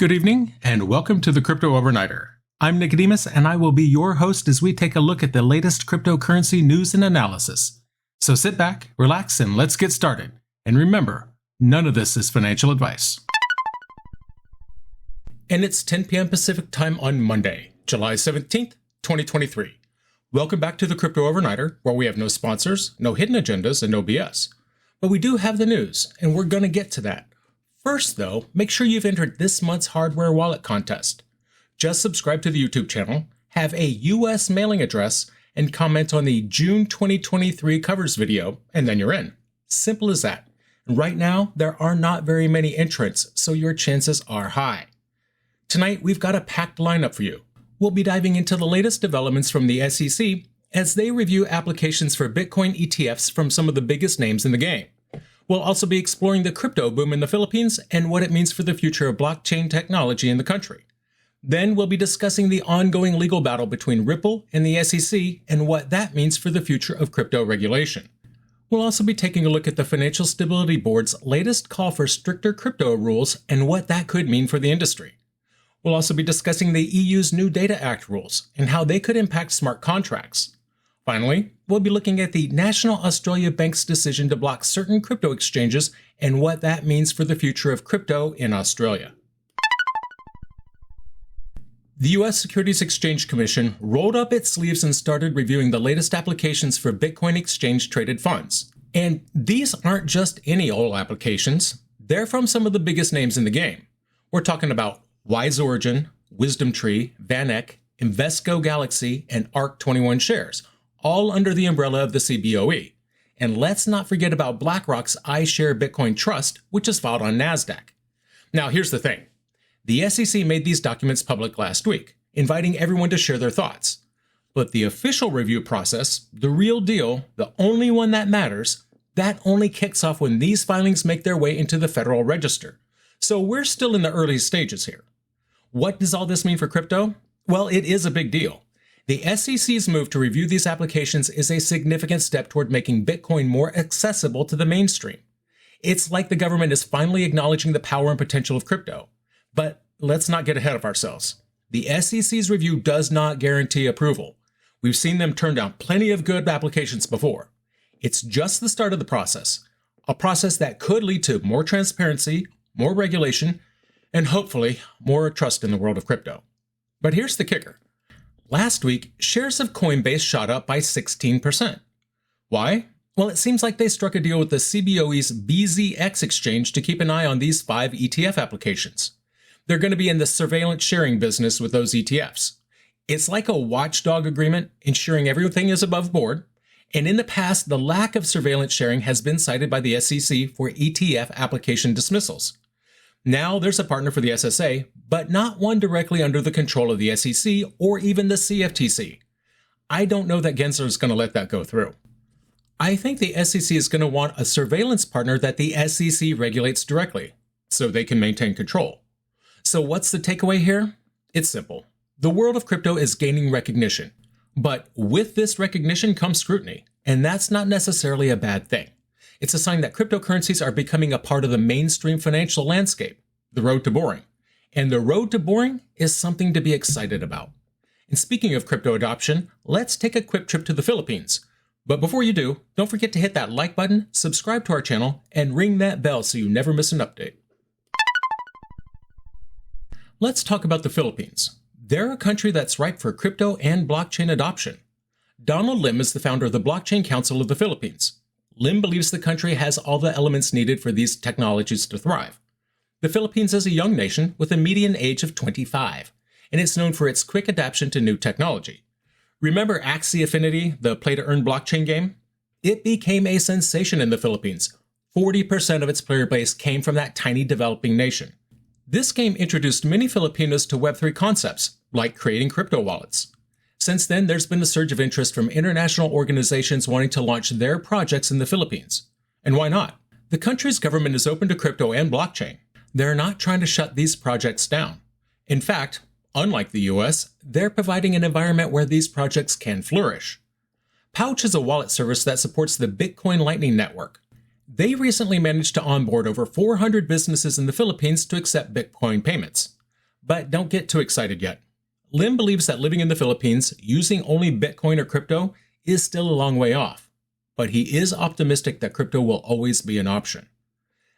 Good evening, and welcome to the Crypto Overnighter. I'm Nicodemus, and I will be your host as we take a look at the latest cryptocurrency news and analysis. So sit back, relax, and let's get started. And remember, none of this is financial advice. And it's 10 p.m. Pacific time on Monday, July 17th, 2023. Welcome back to the Crypto Overnighter, where we have no sponsors, no hidden agendas, and no BS. But we do have the news, and we're going to get to that. First, though, make sure you've entered this month's hardware wallet contest. Just subscribe to the YouTube channel, have a US mailing address, and comment on the June 2023 covers video, and then you're in. Simple as that. And right now, there are not very many entrants, so your chances are high. Tonight, we've got a packed lineup for you. We'll be diving into the latest developments from the SEC as they review applications for Bitcoin ETFs from some of the biggest names in the game. We'll also be exploring the crypto boom in the Philippines and what it means for the future of blockchain technology in the country. Then we'll be discussing the ongoing legal battle between Ripple and the SEC and what that means for the future of crypto regulation. We'll also be taking a look at the Financial Stability Board's latest call for stricter crypto rules and what that could mean for the industry. We'll also be discussing the EU's new Data Act rules and how they could impact smart contracts. Finally, we'll be looking at the National Australia Bank's decision to block certain crypto exchanges and what that means for the future of crypto in Australia. The U.S. Securities Exchange Commission rolled up its sleeves and started reviewing the latest applications for Bitcoin exchange-traded funds. And these aren't just any old applications. They're from some of the biggest names in the game. We're talking about Wise Origin, WisdomTree, VanEck, Invesco Galaxy, and ARK21 shares, all under the umbrella of the CBOE. And let's not forget about BlackRock's iShare Bitcoin Trust, which is filed on NASDAQ. Now, here's the thing. The SEC made these documents public last week, inviting everyone to share their thoughts. But the official review process, the real deal, the only one that matters, that only kicks off when these filings make their way into the Federal Register. So we're still in the early stages here. What does all this mean for crypto? Well, it is a big deal. The SEC's move to review these applications is a significant step toward making Bitcoin more accessible to the mainstream. It's like the government is finally acknowledging the power and potential of crypto. But let's not get ahead of ourselves. The SEC's review does not guarantee approval. We've seen them turn down plenty of good applications before. It's just the start of the process, a process that could lead to more transparency, more regulation, and hopefully more trust in the world of crypto. But here's the kicker. Last week, shares of Coinbase shot up by 16%. Why? Well, it seems like they struck a deal with the CBOE's BZX exchange to keep an eye on these 5 ETF applications. They're going to be in the surveillance sharing business with those ETFs. It's like a watchdog agreement, ensuring everything is above board. And in the past, the lack of surveillance sharing has been cited by the SEC for ETF application dismissals. Now there's a partner for the SSA, but not one directly under the control of the SEC or even the CFTC. I don't know that Gensler is going to let that go through. I think the SEC is going to want a surveillance partner that the SEC regulates directly, so they can maintain control. So what's the takeaway here? It's simple. The world of crypto is gaining recognition, but with this recognition comes scrutiny, and that's not necessarily a bad thing. It's a sign that cryptocurrencies are becoming a part of the mainstream financial landscape, the road to boring. And the road to boring is something to be excited about. And speaking of crypto adoption, let's take a quick trip to the Philippines. But before you do, don't forget to hit that like button, subscribe to our channel, and ring that bell so you never miss an update. Let's talk about the Philippines. They're a country that's ripe for crypto and blockchain adoption. Donald Lim is the founder of the Blockchain Council of the Philippines. Lim believes the country has all the elements needed for these technologies to thrive. The Philippines is a young nation with a median age of 25, and it's known for its quick adaptation to new technology. Remember Axie Infinity, the play-to-earn blockchain game? It became a sensation in the Philippines. 40% of its player base came from that tiny developing nation. This game introduced many Filipinos to Web3 concepts, like creating crypto wallets. Since then, there's been a surge of interest from international organizations wanting to launch their projects in the Philippines. And why not? The country's government is open to crypto and blockchain. They're not trying to shut these projects down. In fact, unlike the US, they're providing an environment where these projects can flourish. Pouch is a wallet service that supports the Bitcoin Lightning Network. They recently managed to onboard over 400 businesses in the Philippines to accept Bitcoin payments. But don't get too excited yet. Lim believes that living in the Philippines using only Bitcoin or crypto is still a long way off, but he is optimistic that crypto will always be an option.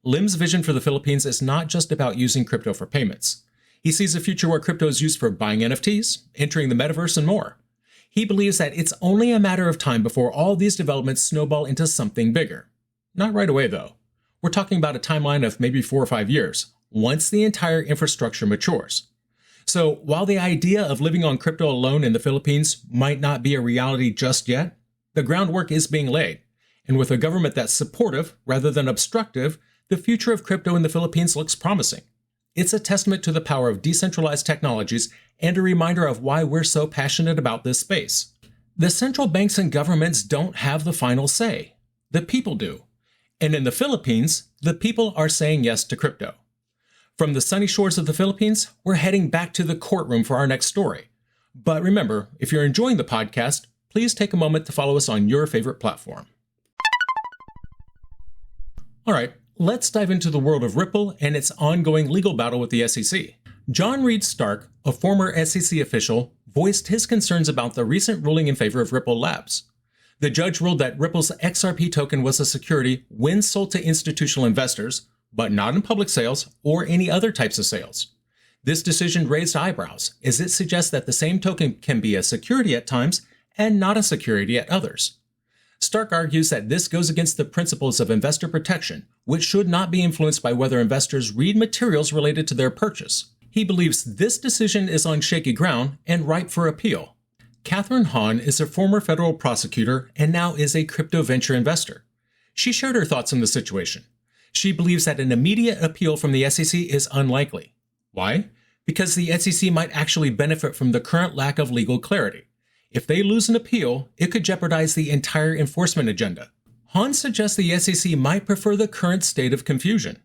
Lim's vision for the Philippines is not just about using crypto for payments. He sees a future where crypto is used for buying NFTs, entering the metaverse, and more. He believes that it's only a matter of time before all these developments snowball into something bigger. Not right away, though. We're talking about a timeline of maybe 4 or 5 years, once the entire infrastructure matures. So while the idea of living on crypto alone in the Philippines might not be a reality just yet, the groundwork is being laid. And with a government that's supportive rather than obstructive, the future of crypto in the Philippines looks promising. It's a testament to the power of decentralized technologies and a reminder of why we're so passionate about this space. The central banks and governments don't have the final say. The people do. And in the Philippines, the people are saying yes to crypto. From the sunny shores of the Philippines, we're heading back to the courtroom for our next story. But remember, if you're enjoying the podcast, please take a moment to follow us on your favorite platform. All right, let's dive into the world of Ripple and its ongoing legal battle with the SEC. John Reed Stark, a former SEC official, voiced his concerns about the recent ruling in favor of Ripple Labs. The judge ruled that Ripple's XRP token was a security when sold to institutional investors, but not in public sales or any other types of sales. This decision raised eyebrows, as it suggests that the same token can be a security at times and not a security at others. Stark argues that this goes against the principles of investor protection, which should not be influenced by whether investors read materials related to their purchase. He believes this decision is on shaky ground and ripe for appeal. Catherine Hahn is a former federal prosecutor and now is a crypto venture investor. She shared her thoughts on the situation. She believes that an immediate appeal from the SEC is unlikely. Why? Because the SEC might actually benefit from the current lack of legal clarity. If they lose an appeal, it could jeopardize the entire enforcement agenda. Hahn suggests the SEC might prefer the current state of confusion.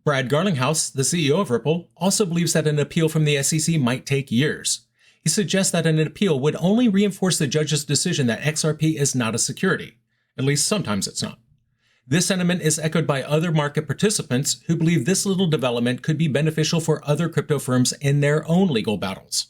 Brad Garlinghouse, the CEO of Ripple, also believes that an appeal from the SEC might take years. He suggests that an appeal would only reinforce the judge's decision that XRP is not a security. At least sometimes it's not. This sentiment is echoed by other market participants who believe this little development could be beneficial for other crypto firms in their own legal battles.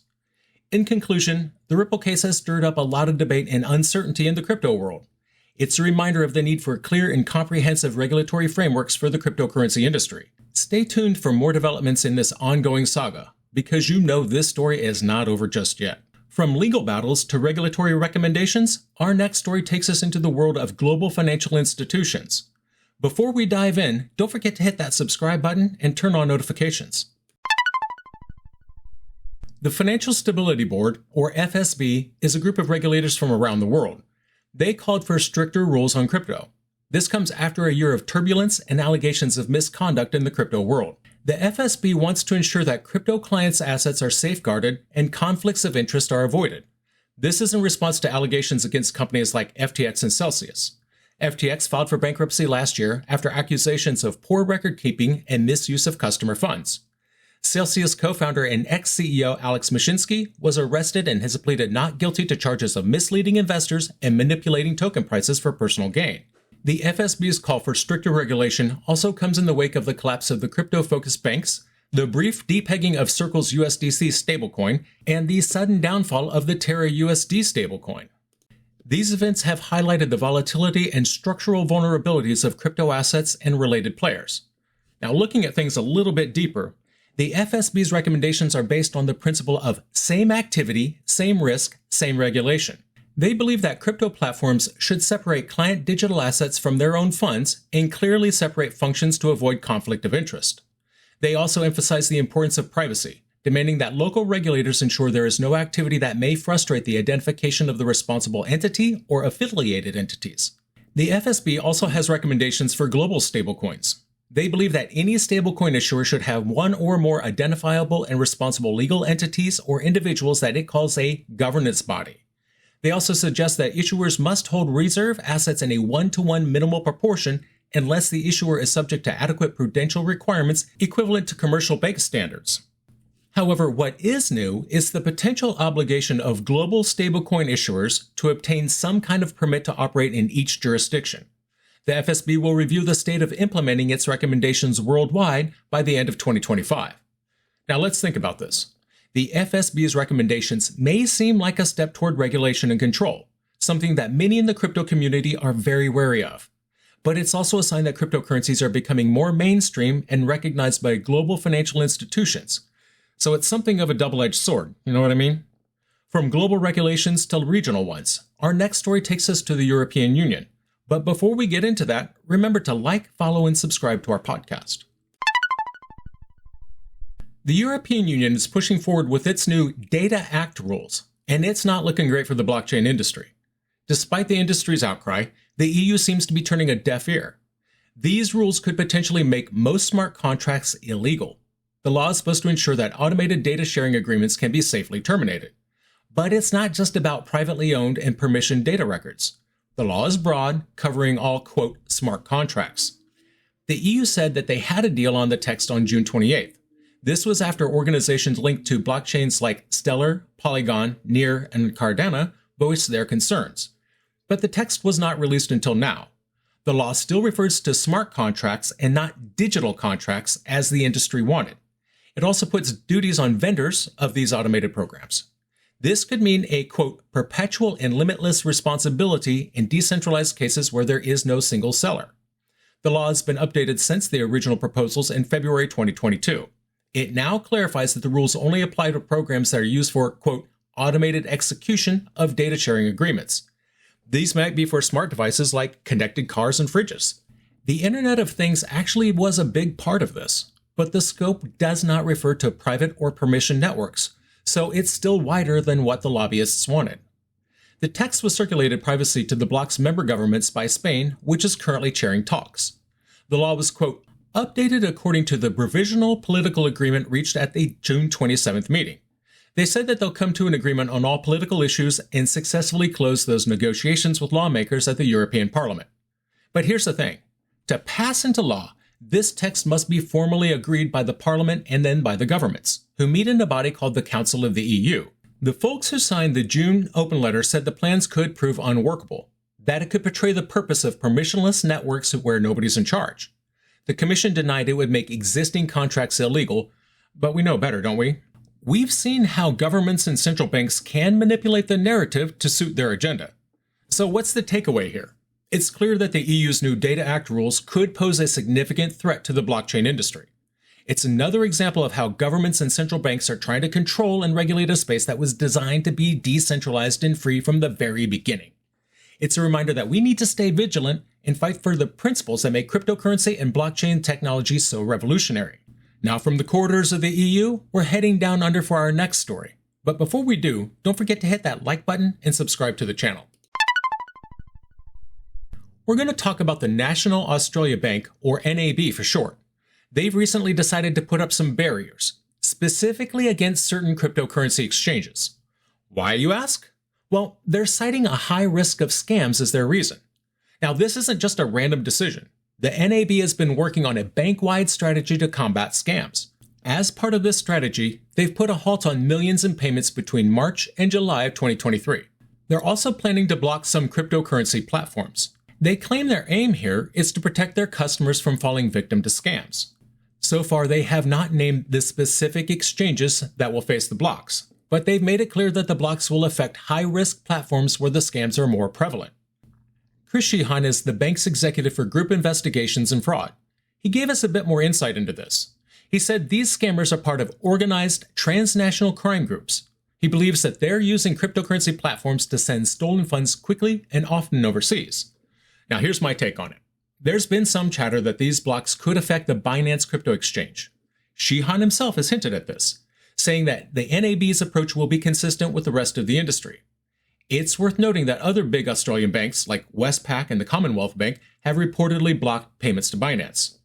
In conclusion, the Ripple case has stirred up a lot of debate and uncertainty in the crypto world. It's a reminder of the need for clear and comprehensive regulatory frameworks for the cryptocurrency industry. Stay tuned for more developments in this ongoing saga, because you know this story is not over just yet. From legal battles to regulatory recommendations, our next story takes us into the world of global financial institutions. Before we dive in, don't forget to hit that subscribe button and turn on notifications. The Financial Stability Board, or FSB, is a group of regulators from around the world. They called for stricter rules on crypto. This comes after a year of turbulence and allegations of misconduct in the crypto world. The FSB wants to ensure that crypto clients' assets are safeguarded and conflicts of interest are avoided. This is in response to allegations against companies like FTX and Celsius. FTX filed for bankruptcy last year after accusations of poor record keeping and misuse of customer funds. Celsius co-founder and ex-CEO Alex Mashinsky was arrested and has pleaded not guilty to charges of misleading investors and manipulating token prices for personal gain. The FSB's call for stricter regulation also comes in the wake of the collapse of the crypto-focused banks, the brief depegging of Circle's USDC stablecoin, and the sudden downfall of the Terra USD stablecoin. These events have highlighted the volatility and structural vulnerabilities of crypto assets and related players. Now, looking at things a little bit deeper, the FSB's recommendations are based on the principle of same activity, same risk, same regulation. They believe that crypto platforms should separate client digital assets from their own funds and clearly separate functions to avoid conflict of interest. They also emphasize the importance of privacy, demanding that local regulators ensure there is no activity that may frustrate the identification of the responsible entity or affiliated entities. The FSB also has recommendations for global stablecoins. They believe that any stablecoin issuer should have one or more identifiable and responsible legal entities or individuals that it calls a governance body. They also suggest that issuers must hold reserve assets in a 1-to-1 minimal proportion unless the issuer is subject to adequate prudential requirements equivalent to commercial bank standards. However, what is new is the potential obligation of global stablecoin issuers to obtain some kind of permit to operate in each jurisdiction. The FSB will review the state of implementing its recommendations worldwide by the end of 2025. Now let's think about this. The FSB's recommendations may seem like a step toward regulation and control, something that many in the crypto community are very wary of. But it's also a sign that cryptocurrencies are becoming more mainstream and recognized by global financial institutions. So it's something of a double-edged sword, you know what I mean? From global regulations to regional ones, our next story takes us to the European Union. But before we get into that, remember to like, follow, and subscribe to our podcast. The European Union is pushing forward with its new Data Act rules, and it's not looking great for the blockchain industry. Despite the industry's outcry, the EU seems to be turning a deaf ear. These rules could potentially make most smart contracts illegal. The law is supposed to ensure that automated data sharing agreements can be safely terminated. But it's not just about privately owned and permissioned data records. The law is broad, covering all, quote, smart contracts. The EU said that they had a deal on the text on June 28th. This was after organizations linked to blockchains like Stellar, Polygon, Near, and Cardano voiced their concerns. But the text was not released until now. The law still refers to smart contracts and not digital contracts as the industry wanted. It also puts duties on vendors of these automated programs. This could mean a, quote, perpetual and limitless responsibility in decentralized cases where there is no single seller. The law has been updated since the original proposals in February 2022. It now clarifies that the rules only apply to programs that are used for, quote, automated execution of data sharing agreements. These might be for smart devices like connected cars and fridges. The Internet of Things actually was a big part of this, but the scope does not refer to private or permission networks, so it's still wider than what the lobbyists wanted. The text was circulated privately to the bloc's member governments by Spain, which is currently chairing talks. The law was, quote, updated according to the provisional political agreement reached at the June 27th meeting. They said that they'll come to an agreement on all political issues and successfully close those negotiations with lawmakers at the European Parliament. But here's the thing. To pass into law, this text must be formally agreed by the Parliament and then by the governments, who meet in a body called the Council of the EU. The folks who signed the June open letter said the plans could prove unworkable, that it could betray the purpose of permissionless networks where nobody's in charge. The Commission denied it would make existing contracts illegal, but we know better, don't we? We've seen how governments and central banks can manipulate the narrative to suit their agenda. So what's the takeaway here? It's clear that the EU's new Data Act rules could pose a significant threat to the blockchain industry. It's another example of how governments and central banks are trying to control and regulate a space that was designed to be decentralized and free from the very beginning. It's a reminder that we need to stay vigilant and fight for the principles that make cryptocurrency and blockchain technology so revolutionary. Now from the corridors of the EU, we're heading down under for our next story. But before we do, don't forget to hit that like button and subscribe to the channel. We're going to talk about the National Australia Bank, or NAB for short. They've recently decided to put up some barriers, specifically against certain cryptocurrency exchanges. Why, you ask? Well, they're citing a high risk of scams as their reason. Now, this isn't just a random decision. The NAB has been working on a bank-wide strategy to combat scams. As part of this strategy, they've put a halt on millions in payments between March and July of 2023. They're also planning to block some cryptocurrency platforms. They claim their aim here is to protect their customers from falling victim to scams. So far, they have not named the specific exchanges that will face the blocks, but they've made it clear that the blocks will affect high-risk platforms where the scams are more prevalent. Chris Sheehan is the bank's executive for group investigations and fraud. He gave us a bit more insight into this. He said these scammers are part of organized transnational crime groups. He believes that they're using cryptocurrency platforms to send stolen funds quickly and often overseas. Now here's my take on it. There's been some chatter that these blocks could affect the Binance crypto exchange. Sheehan himself has hinted at this, saying that the NAB's approach will be consistent with the rest of the industry. It's worth noting that other big Australian banks like Westpac and the Commonwealth Bank have reportedly blocked payments to Binance.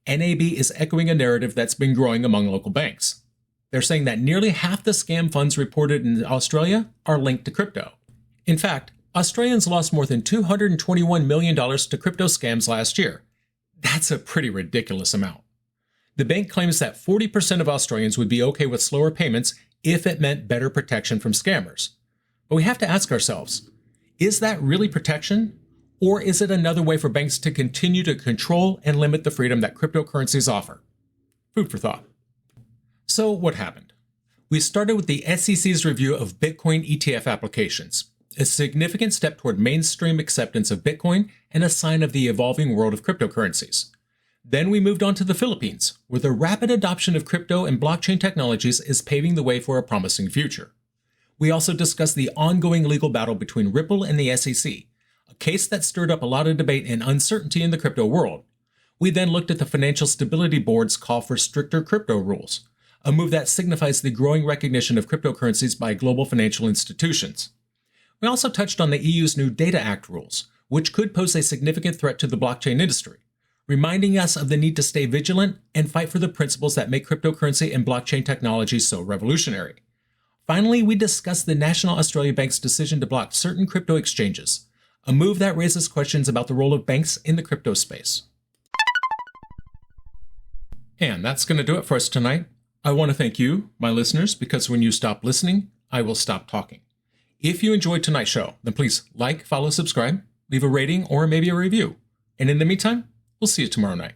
NAB is echoing a narrative that's been growing among local banks. They're saying that nearly half the scam funds reported in Australia are linked to crypto. In fact, Australians lost more than $221 million to crypto scams last year. That's a pretty ridiculous amount. The bank claims that 40% of Australians would be okay with slower payments if it meant better protection from scammers. But we have to ask ourselves, is that really protection? Or is it another way for banks to continue to control and limit the freedom that cryptocurrencies offer? Food for thought. So what happened? We started with the SEC's review of Bitcoin ETF applications, a significant step toward mainstream acceptance of Bitcoin and a sign of the evolving world of cryptocurrencies. Then we moved on to the Philippines, where the rapid adoption of crypto and blockchain technologies is paving the way for a promising future. We also discussed the ongoing legal battle between Ripple and the SEC, a case that stirred up a lot of debate and uncertainty in the crypto world. We then looked at the Financial Stability Board's call for stricter crypto rules, a move that signifies the growing recognition of cryptocurrencies by global financial institutions. We also touched on the EU's new Data Act rules, which could pose a significant threat to the blockchain industry, reminding us of the need to stay vigilant and fight for the principles that make cryptocurrency and blockchain technology so revolutionary. Finally, we discussed the National Australia Bank's decision to block certain crypto exchanges, a move that raises questions about the role of banks in the crypto space. And that's going to do it for us tonight. I want to thank you, my listeners, because when you stop listening, I will stop talking. If you enjoyed tonight's show, then please like, follow, subscribe, leave a rating, or maybe a review. And in the meantime, we'll see you tomorrow night.